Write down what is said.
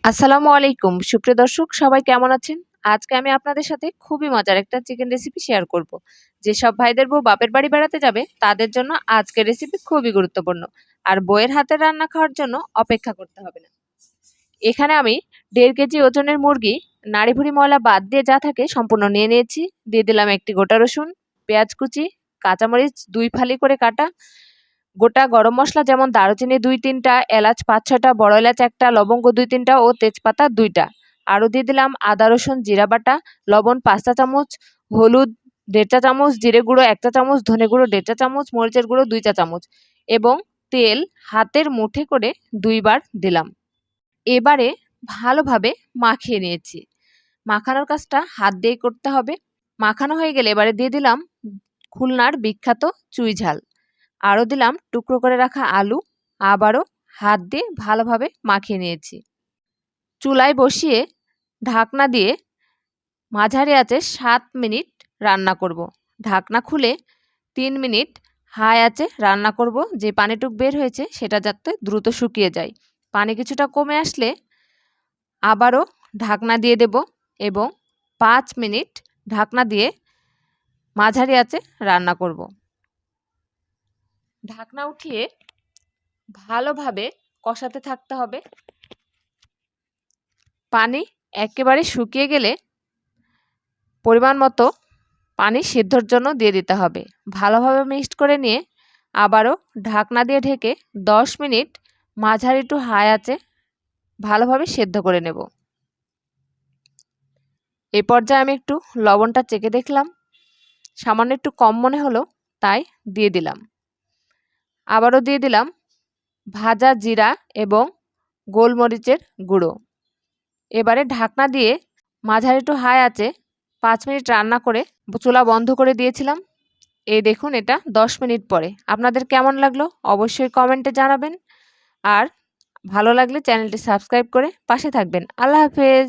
আসসালামু আলাইকুম সুপ্রিয় দর্শক সবাই কেমন আছেন? আজকে আমি আপনাদের সাথে খুবই মজার একটা চিকেন রেসিপি শেয়ার করব। যেসব ভাইদের বউ বাপের বাড়ি বেড়াতে যাবে তাদের জন্য আজকের রেসিপি খুবই গুরুত্বপূর্ণ। আর বউয়ের হাতের রান্না খাওয়ার জন্য অপেক্ষা করতে হবে না। এখানে আমি 1.5 কেজি ওজনের মুরগি নাড়িভুড়ি ময়লা বাদ দিয়ে যা থাকে সম্পূর্ণ নিয়ে নিয়েছি। দিয়ে দিলাম একটি গোটা রসুন, পেঁয়াজ কুচি, কাঁচামরিচ 2 ফালি করে কাটা, গোটা গরম মসলা যেমন দারুচিনি 2-3টা, এলাচ 5-6টা, বড় এলাচ 1টা, লবঙ্গ 2-3টা ও তেজপাতা 2টা। আরও দিয়ে দিলাম আদা রসুন জিরা বাটা, লবণ 5 চা চামচ, হলুদ 1.5 চা চামচ, জিরে গুঁড়ো 1 চা চামচ, ধনে গুঁড়ো 1.5 চা চামচ, মরিচের গুঁড়ো 2 চা চামচ এবং তেল হাতের মুঠে করে 2 বার দিলাম। এবারে ভালোভাবে মাখিয়ে নিয়েছি। মাখানোর কাজটা হাত দিয়েই করতে হবে। মাখানো হয়ে গেলে এবারে দিয়ে দিলাম খুলনার বিখ্যাত চুই ঝাল। আরও দিলাম টুকরো করে রাখা আলু। আবারও হাত দিয়ে ভালোভাবে মাখিয়ে নিয়েছি। চুলায় বসিয়ে ঢাকনা দিয়ে মাঝারি আঁচে 7 মিনিট রান্না করব। ঢাকনা খুলে 3 মিনিট হাই আঁচে রান্না করব। যে পানিটুক বের হয়েছে সেটা যাতে দ্রুত শুকিয়ে যায়। পানি কিছুটা কমে আসলে আবারও ঢাকনা দিয়ে দেব এবং 5 মিনিট ঢাকনা দিয়ে মাঝারি আঁচে রান্না করব। ঢাকনা উঠিয়ে ভালোভাবে কষাতে থাকতে হবে। পানি একেবারে শুকিয়ে গেলে পরিমাণ মতো পানি সিদ্ধর জন্য দিয়ে দিতে হবে। ভালোভাবে মিক্সড করে নিয়ে আবারও ঢাকনা দিয়ে ঢেকে 10 মিনিট মাঝারি টু হাই আঁচে ভালোভাবে সেদ্ধ করে নেব। এই পর্যায়ে আমি একটু লবণটা চেখে দেখলাম, সামান্য একটু কম মনে হলো, তাই দিয়ে দিলাম। আবারও দিয়ে দিলাম ভাজা জিরা এবং গোলমরিচের গুঁড়ো। এবারে ঢাকনা দিয়ে মাঝারি টু হাই আঁচে 5 মিনিট রান্না করে চুলা বন্ধ করে দিয়েছিলাম। এই দেখুন এটা 10 মিনিট পরে। আপনাদের কেমন লাগলো অবশ্যই কমেন্টে জানাবেন। আর ভালো লাগলে চ্যানেলটি সাবস্ক্রাইব করে পাশে থাকবেন। আল্লাহ হাফেজ।